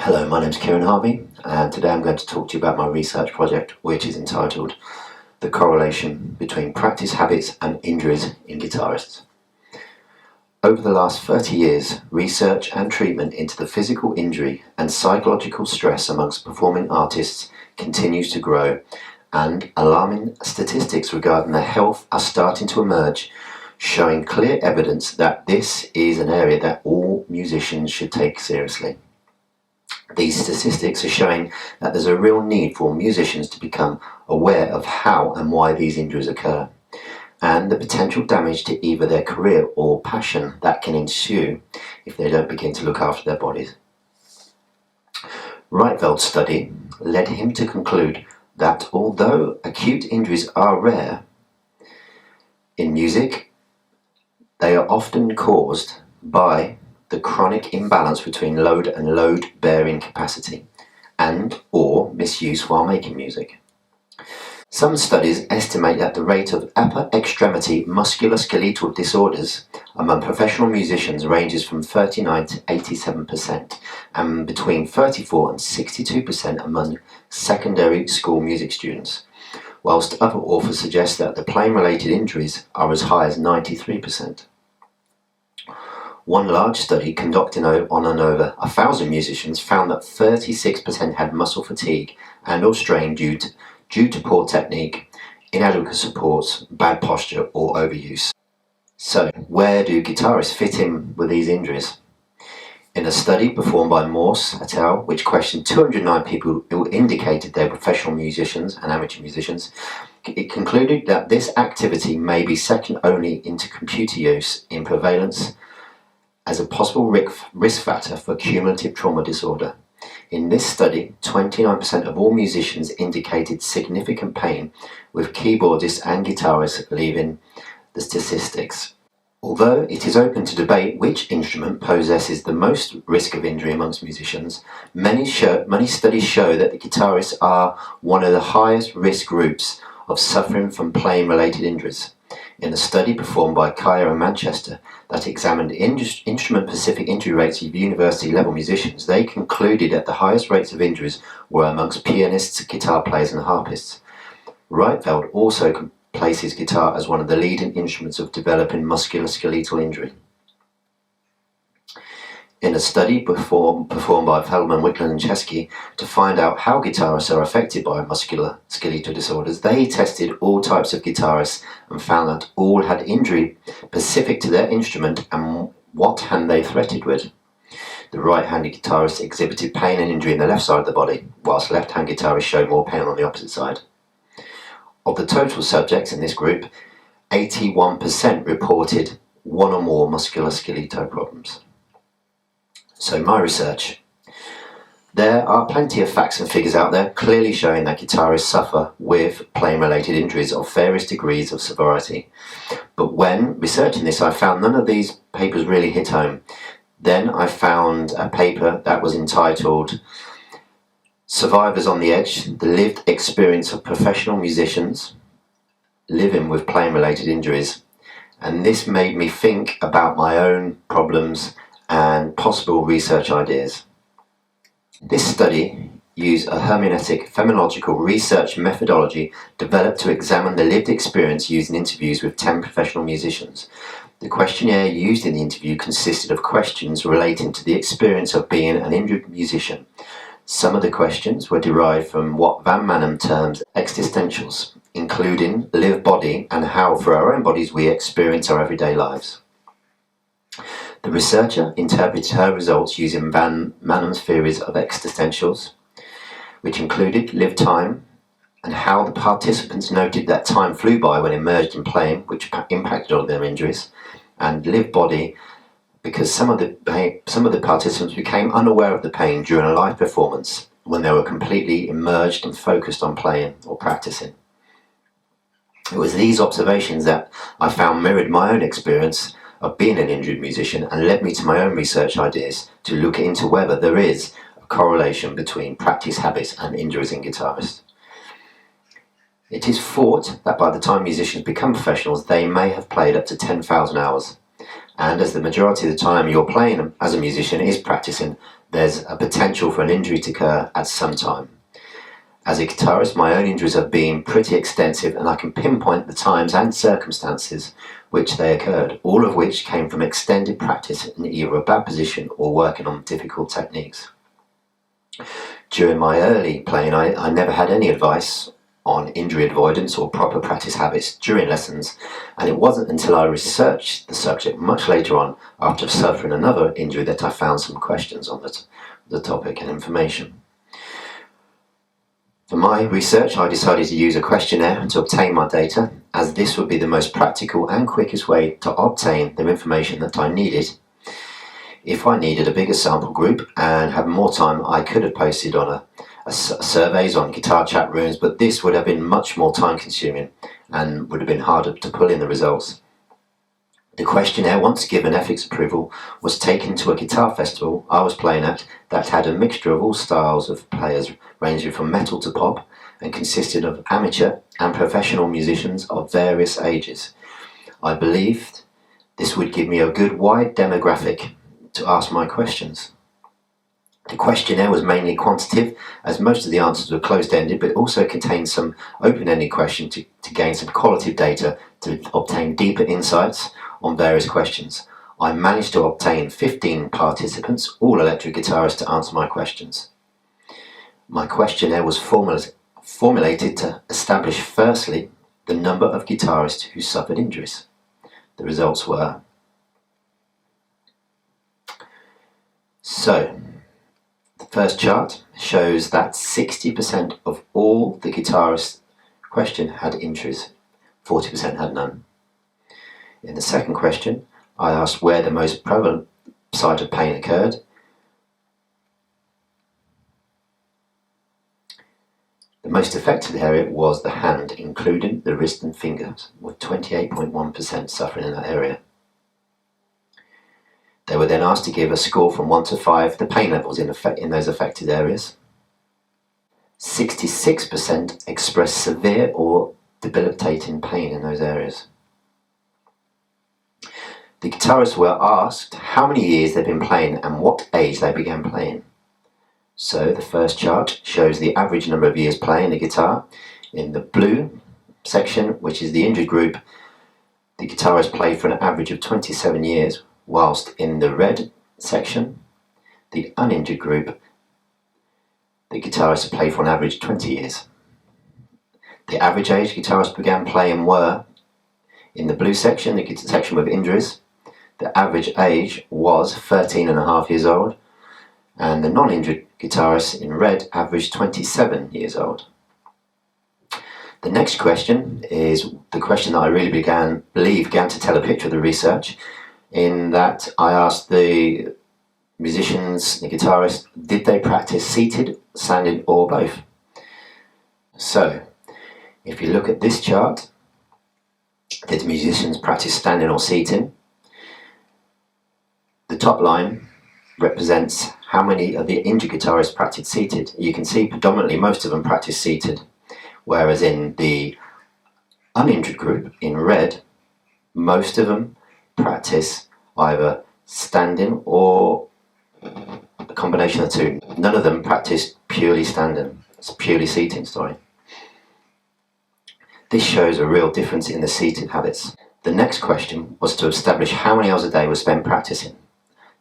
Hello, my name's Kieran Harvey, and today I'm going to talk to you about my research project, which is entitled The Correlation Between Practice Habits and Injuries in Guitarists. Over the last 30 years, research and treatment into the physical injury and psychological stress amongst performing artists continues to grow, and alarming statistics regarding their health are starting to emerge, showing clear evidence that this is an area that all musicians should take seriously. These statistics are showing that there's a real need for musicians to become aware of how and why these injuries occur, and the potential damage to either their career or passion that can ensue if they don't begin to look after their bodies. Reitveld's study led him to conclude that although acute injuries are rare in music, they are often caused by the chronic imbalance between load and load-bearing capacity and or misuse while making music. Some studies estimate that the rate of upper extremity musculoskeletal disorders among professional musicians ranges from 39 to 87% and between 34 and 62% among secondary school music students, whilst other authors suggest that the playing-related injuries are as high as 93%. One large study conducted on over 1,000 musicians found that 36% had muscle fatigue and or strain due to poor technique, inadequate supports, bad posture or overuse. So, where do guitarists fit in with these injuries? In a study performed by Morse et al., which questioned 209 people who indicated they were professional musicians and amateur musicians, it concluded that this activity may be second only into computer use in prevalence as a possible risk factor for cumulative trauma disorder. In this study, 29% of all musicians indicated significant pain, with keyboardists and guitarists leaving the statistics. Although it is open to debate which instrument possesses the most risk of injury amongst musicians, many studies show that the guitarists are one of the highest risk groups of suffering from playing-related injuries. In a study performed by Kaya in Manchester that examined instrument-specific injury rates of university-level musicians, they concluded that the highest rates of injuries were amongst pianists, guitar players and harpists. Reitveld also places guitar as one of the leading instruments of developing musculoskeletal injury. In a study performed by Feldman, Wickland and Chesky to find out how guitarists are affected by musculoskeletal disorders, they tested all types of guitarists and found that all had injury specific to their instrument and what hand they fretted with. The right-handed guitarist exhibited pain and injury in the left side of the body, whilst left-hand guitarists showed more pain on the opposite side. Of the total subjects in this group, 81% reported one or more musculoskeletal problems. So my research. There are plenty of facts and figures out there clearly showing that guitarists suffer with playing-related injuries of various degrees of severity. But when researching this, I found none of these papers really hit home. Then I found a paper that was entitled Survivors on the Edge, the Lived Experience of Professional Musicians Living with Playing-Related Injuries. And this made me think about my own problems and possible research ideas. This study used a hermeneutic phenomenological research methodology developed to examine the lived experience used in interviews with 10 professional musicians. The questionnaire used in the interview consisted of questions relating to the experience of being an injured musician. Some of the questions were derived from what Van Manen terms existentials, including live body and how for our own bodies we experience our everyday lives. The researcher interpreted her results using Van Manen's theories of existentials, which included lived time and how the participants noted that time flew by when immersed in playing, which impacted on their injuries, and lived body because some of the participants became unaware of the pain during a live performance when they were completely immersed and focused on playing or practicing. It was these observations that I found mirrored my own experience of being an injured musician and led me to my own research ideas to look into whether there is a correlation between practice habits and injuries in guitarists. It is thought that by the time musicians become professionals, they may have played up to 10,000 hours. And as the majority of the time you're playing as a musician is practicing, there's a potential for an injury to occur at some time. As a guitarist, my own injuries have been pretty extensive, and I can pinpoint the times and circumstances which they occurred, all of which came from extended practice in either a bad position or working on difficult techniques. During my early playing, I never had any advice on injury avoidance or proper practice habits during lessons, and it wasn't until I researched the subject much later on, after suffering another injury, that I found some questions on the topic and information. For my research, I decided to use a questionnaire to obtain my data, as this would be the most practical and quickest way to obtain the information that I needed. If I needed a bigger sample group and had more time, I could have posted on surveys on guitar chat rooms, but this would have been much more time consuming and would have been harder to pull in the results. The questionnaire, once given ethics approval, was taken to a guitar festival I was playing at that had a mixture of all styles of players, ranging from metal to pop, and consisted of amateur and professional musicians of various ages. I believed this would give me a good wide demographic to ask my questions. The questionnaire was mainly quantitative, as most of the answers were closed-ended, but also contained some open-ended questions to gain some qualitative data to obtain deeper insights on various questions. I managed to obtain 15 participants, all electric guitarists, to answer my questions. My questionnaire was formulated to establish, firstly, the number of guitarists who suffered injuries. The results were... So, the first chart shows that 60% of all the guitarists questioned had injuries, 40% had none. In the second question, I asked where the most prevalent site of pain occurred. The most affected area was the hand, including the wrist and fingers, with 28.1% suffering in that area. They were then asked to give a score from 1 to 5, the pain levels in those affected areas. 66% expressed severe or debilitating pain in those areas. The guitarists were asked how many years they'd been playing and what age they began playing. So the first chart shows the average number of years playing the guitar. In the blue section, which is the injured group, the guitarists played for an average of 27 years, whilst in the red section, the uninjured group, the guitarists played for an average of 20 years. The average age guitarists began playing were, in the blue section, the section with injuries, the average age was 13.5 years old, and the non-injured guitarists in red averaged 27 years old. The next question is the question that I really began to tell a picture of the research, in that I asked the musicians, the guitarists, did they practice seated, standing, or both? So, if you look at this chart, did the musicians practice standing or seating? The top line represents how many of the injured guitarists practiced seated. You can see predominantly most of them practiced seated, whereas in the uninjured group in red, most of them practice either standing or a combination of the two. None of them practiced purely standing, it's purely seating, sorry. This shows a real difference in the seated habits. The next question was to establish how many hours a day was spent practicing.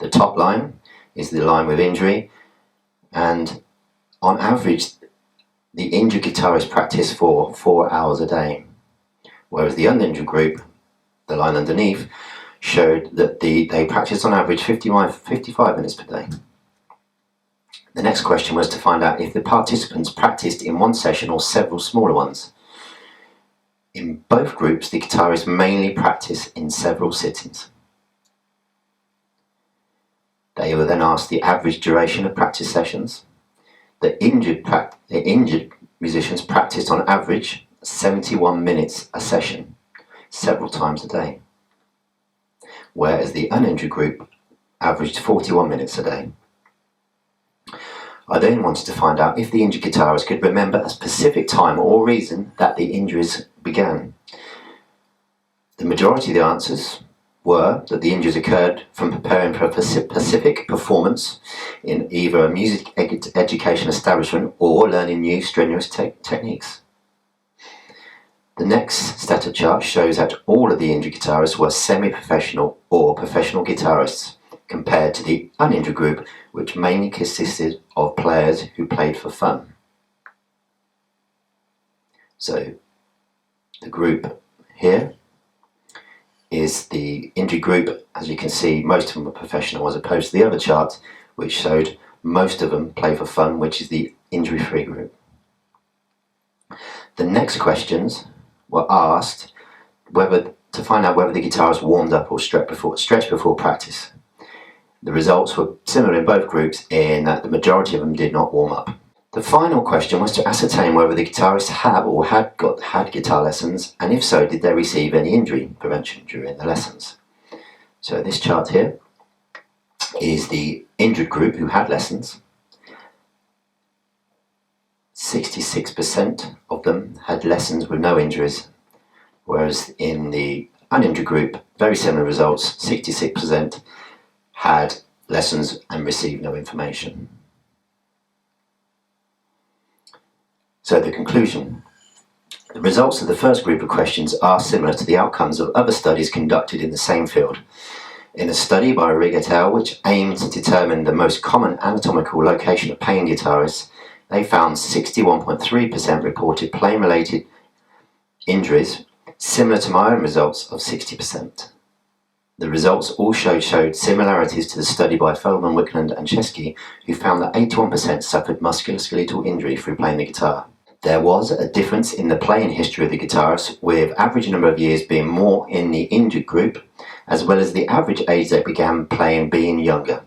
The top line is the line with injury, and on average the injured guitarist practiced for 4 hours a day, whereas the uninjured group, the line underneath, showed that they practiced on average 55 minutes per day. The next question was to find out if the participants practiced in one session or several smaller ones. In both groups, the guitarists mainly practiced in several sittings. They were then asked the average duration of practice sessions. The injured musicians practiced on average 71 minutes a session, several times a day, whereas the uninjured group averaged 41 minutes a day. I then wanted to find out if the injured guitarist could remember a specific time or reason that the injuries began. The majority of the answers were that the injuries occurred from preparing for a specific performance in either a music education establishment or learning new strenuous techniques. The next static chart shows that all of the injured guitarists were semi-professional or professional guitarists, compared to the uninjured group, which mainly consisted of players who played for fun. So the group here is the injured group. As you can see, most of them were professional, as opposed to the other chart, which showed most of them play for fun, which is the injury-free group. The next questions were asked to find out whether the guitarist warmed up or stretched before practice. The results were similar in both groups in that the majority of them did not warm up. The final question was to ascertain whether the guitarists had guitar lessons, and if so, did they receive any injury prevention during the lessons. So this chart here is the injured group who had lessons. 66% of them had lessons with no injuries, whereas in the uninjured group, very similar results, 66% had lessons and received no information. So the conclusion. The results of the first group of questions are similar to the outcomes of other studies conducted in the same field. In a study by Rigg et al., which aimed to determine the most common anatomical location of pain guitarists, they found 61.3% reported playing-related injuries, similar to my own results of 60%. The results all showed similarities to the study by Feldman, Wickland and Chesky, who found that 81% suffered musculoskeletal injury through playing the guitar. There was a difference in the playing history of the guitarists, with average number of years being more in the injured group, as well as the average age they began playing being younger.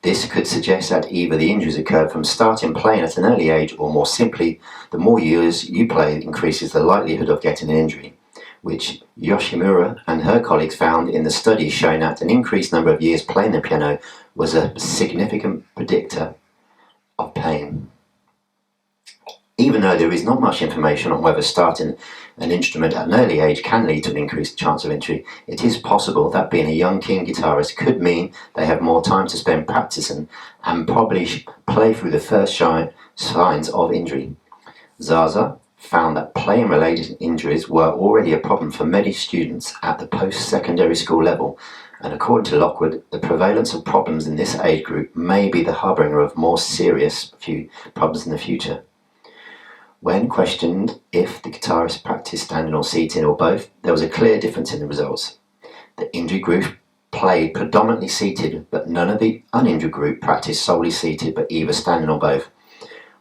This could suggest that either the injuries occurred from starting playing at an early age, or more simply, the more years you play increases the likelihood of getting an injury, which Yoshimura and her colleagues found in the study, showing that an increased number of years playing the piano was a significant predictor of pain. Even though there is not much information on whether starting an instrument at an early age can lead to an increased chance of injury, it is possible that being a young keen guitarist could mean they have more time to spend practicing and probably play through the first signs of injury. Zaza found that playing-related injuries were already a problem for many students at the post-secondary school level, and according to Lockwood, the prevalence of problems in this age group may be the harbinger of more serious problems in the future. When questioned if the guitarist practiced standing or seating or both, there was a clear difference in the results. The injured group played predominantly seated, but none of the uninjured group practiced solely seated, but either standing or both.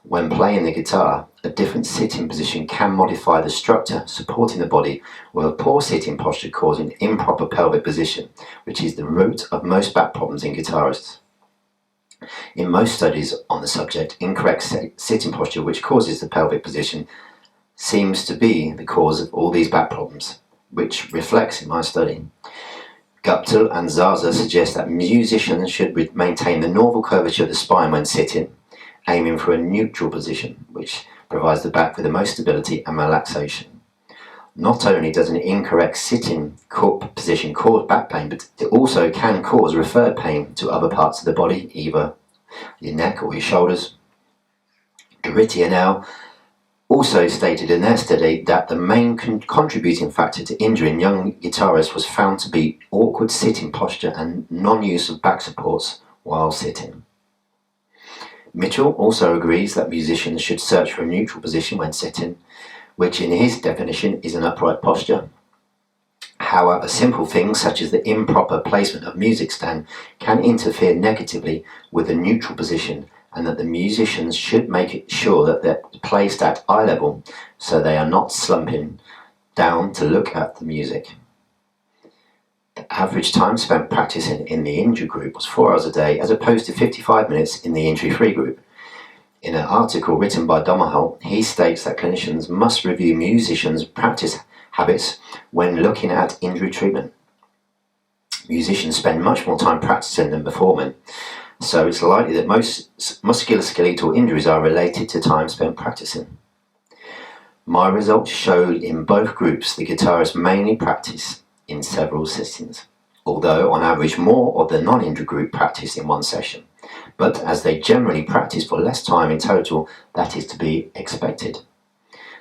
When playing the guitar, a different sitting position can modify the structure supporting the body, with a poor sitting posture causing improper pelvic position, which is the root of most back problems in guitarists. In most studies on the subject, incorrect sitting posture, which causes the pelvic position, seems to be the cause of all these back problems, which reflects in my study. Guptill and Zaza suggest that musicians should maintain the normal curvature of the spine when sitting, aiming for a neutral position, which provides the back with the most stability and relaxation. Not only does an incorrect sitting position cause back pain, but it also can cause referred pain to other parts of the body, either your neck or your shoulders. Garrity and al. Also stated in their study that the main contributing factor to injuring young guitarists was found to be awkward sitting posture and non-use of back supports while sitting. Mitchell also agrees that musicians should search for a neutral position when sitting, which in his definition is an upright posture. However, simple things such as the improper placement of music stand can interfere negatively with a neutral position, and that the musicians should make sure that they're placed at eye level so they are not slumping down to look at the music. The average time spent practicing in the injured group was 4 hours a day, as opposed to 55 minutes in the injury-free group. In an article written by Dommerholt, he states that clinicians must review musicians' practice habits when looking at injury treatment. Musicians spend much more time practicing than performing, so it's likely that most musculoskeletal injuries are related to time spent practicing. My results showed in both groups the guitarists mainly practice in several sittings. although on average more of the non-injured group practiced in one session. But as they generally practice for less time in total, that is to be expected.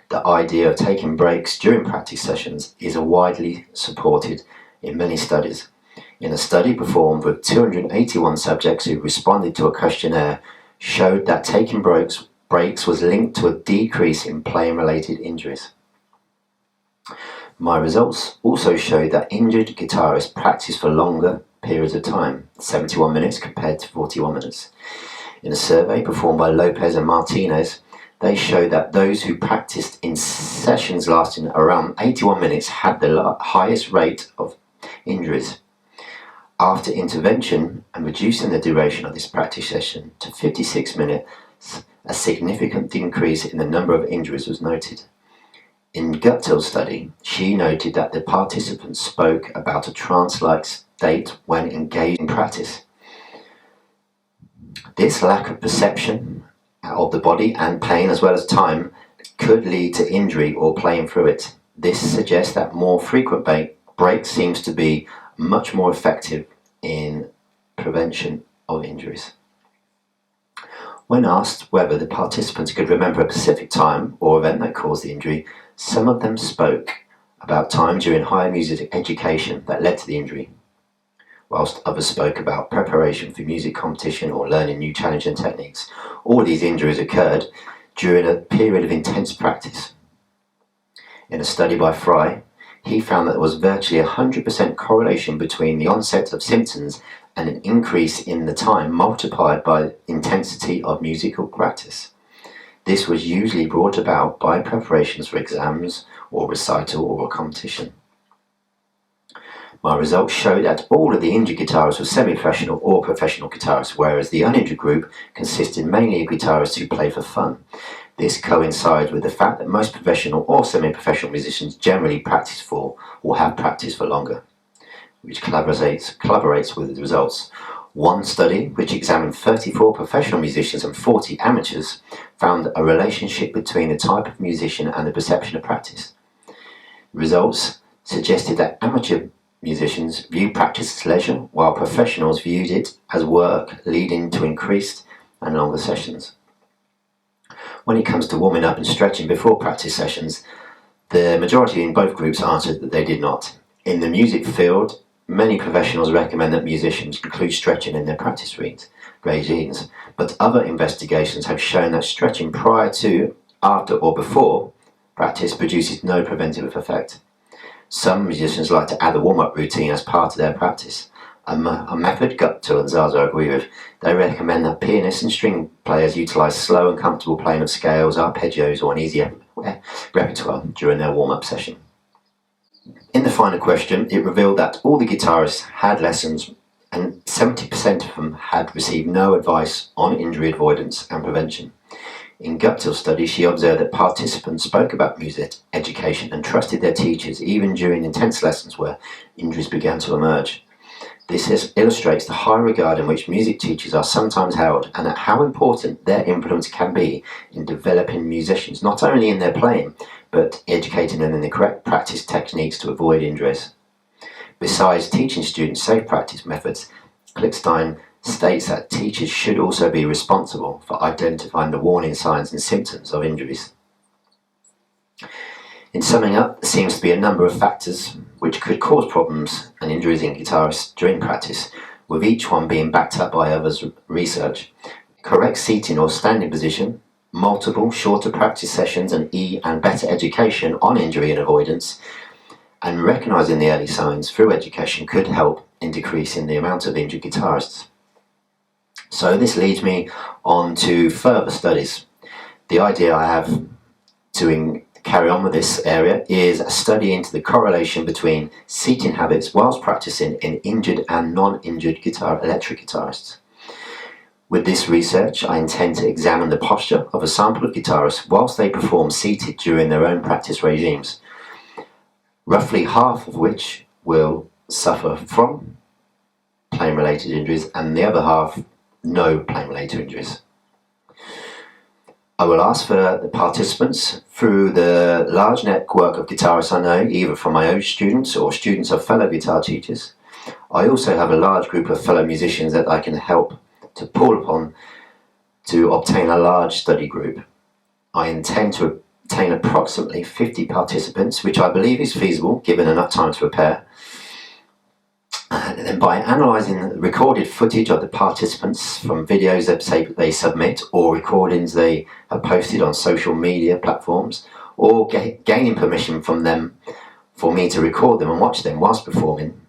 The idea of taking breaks during practice sessions is widely supported in many studies. In a study performed with 281 subjects who responded to a questionnaire, showed that taking breaks was linked to a decrease in playing-related injuries. My results also showed that injured guitarists practice for longer periods of time, 71 minutes compared to 41 minutes. In a survey performed by Lopez and Martinez, they showed that those who practiced in sessions lasting around 81 minutes had the highest rate of injuries. After intervention and reducing the duration of this practice session to 56 minutes, a significant increase in the number of injuries was noted. In Guptill's study, she noted that the participants spoke about a trance-like state when engaged in practice. This lack of perception of the body and pain as well as time could lead to injury or playing through it. This suggests that more frequent breaks seems to be much more effective in prevention of injuries. When asked whether the participants could remember a specific time or event that caused the injury, some of them spoke about time during higher music education that led to the injury, whilst others spoke about preparation for music competition or learning new challenging techniques. All these injuries occurred during a period of intense practice. In a study by Fry, he found that there was virtually 100% correlation between the onset of symptoms and an increase in the time multiplied by intensity of musical practice. This was usually brought about by preparations for exams or recital or a competition. My results showed that all of the injured guitarists were semi-professional or professional guitarists, whereas the uninjured group consisted mainly of guitarists who play for fun. This coincides with the fact that most professional or semi-professional musicians generally practice for or have practiced for longer, which collaborates with the results. One study, which examined 34 professional musicians and 40 amateurs, found a relationship between the type of musician and the perception of practice. Results suggested that amateur musicians viewed practice as leisure, while professionals viewed it as work, leading to increased and longer sessions. When it comes to warming up and stretching before practice sessions, the majority in both groups answered that they did not. In the music field, many professionals recommend that musicians include stretching in their practice regimes, but other investigations have shown that stretching prior to, after or before practice produces no preventive effect. Some musicians like to add a warm-up routine as part of their practice, a method Guptill and Zaza agree with. They recommend that pianists and string players utilise slow and comfortable playing of scales, arpeggios or an easy repertoire during their warm-up session. In the final question, it revealed that all the guitarists had lessons and 70% of them had received no advice on injury avoidance and prevention. In Guptill's study, she observed that participants spoke about music education and trusted their teachers even during intense lessons where injuries began to emerge. This illustrates the high regard in which music teachers are sometimes held and at how important their influence can be in developing musicians, not only in their playing, but educating them in the correct practice techniques to avoid injuries. Besides teaching students safe practice methods, Klickstein states that teachers should also be responsible for identifying the warning signs and symptoms of injuries. In summing up, there seems to be a number of factors which could cause problems and injuries in guitarists during practice, with each one being backed up by others' research. Correct seating or standing position, multiple shorter practice sessions and better education on injury and avoidance, and recognising the early signs through education could help in decreasing the amount of injured guitarists. So this leads me on to further studies. The idea I have to carry on with this area is a study into the correlation between seating habits whilst practicing in injured and non-injured electric guitarists. With this research, I intend to examine the posture of a sample of guitarists whilst they perform seated during their own practice regimes, roughly half of which will suffer from playing-related injuries and the other half no playing-related injuries. I will ask for the participants through the large network of guitarists I know, either from my own students or students of fellow guitar teachers, I also have a large group of fellow musicians that I can help to pull upon to obtain a large study group. I intend to obtain approximately 50 participants, which I believe is feasible given enough time to prepare. And then by analysing the recorded footage of the participants from videos that they submit or recordings they have posted on social media platforms, or gaining permission from them for me to record them and watch them whilst performing,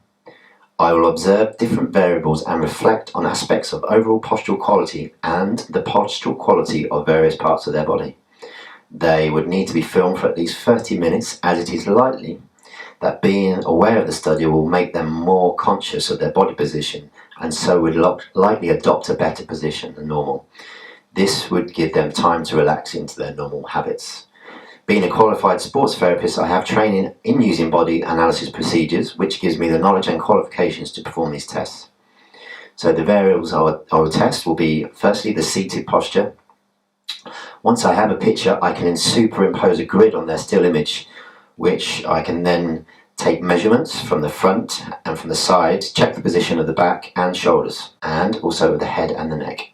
I will observe different variables and reflect on aspects of overall postural quality and the postural quality of various parts of their body. They would need to be filmed for at least 30 minutes, as it is likely that being aware of the study will make them more conscious of their body position and so would likely adopt a better position than normal. This would give them time to relax into their normal habits. Being a qualified sports therapist, I have training in using body analysis procedures, which gives me the knowledge and qualifications to perform these tests. So the variables I will test will be, firstly, the seated posture. Once I have a picture, I can then superimpose a grid on their still image, which I can then take measurements from the front and from the side, check the position of the back and shoulders, and also the head and the neck.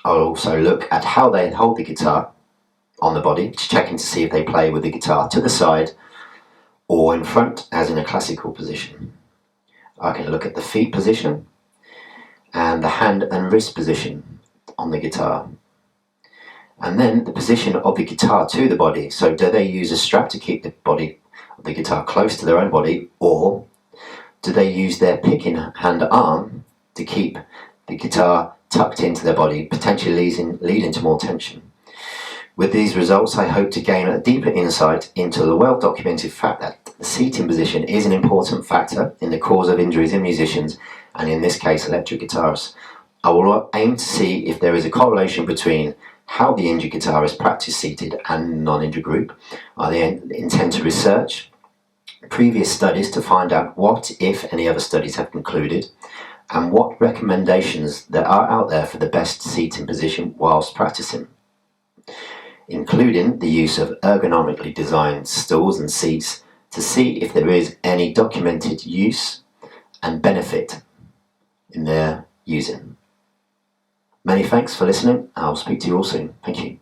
I'll also look at how they hold the guitar on the body, checking to see if they play with the guitar to the side or in front, as in a classical position. I can look at the feet position and the hand and wrist position on the guitar. And then the position of the guitar to the body. So do they use a strap to keep the body of the guitar close to their own body, or do they use their picking hand arm to keep the guitar tucked into their body, potentially leading to more tension? With these results, I hope to gain a deeper insight into the well-documented fact that the seating position is an important factor in the cause of injuries in musicians, and in this case, electric guitarists. I will aim to see if there is a correlation between how the injured guitarist practice seated and non-injured group. I then intend to research previous studies to find out what, if any other studies have concluded, and what recommendations there are out there for the best seating position whilst practicing, including the use of ergonomically designed stools and seats to see if there is any documented use and benefit in their using. Many thanks for listening. I'll speak to you all soon. Thank you.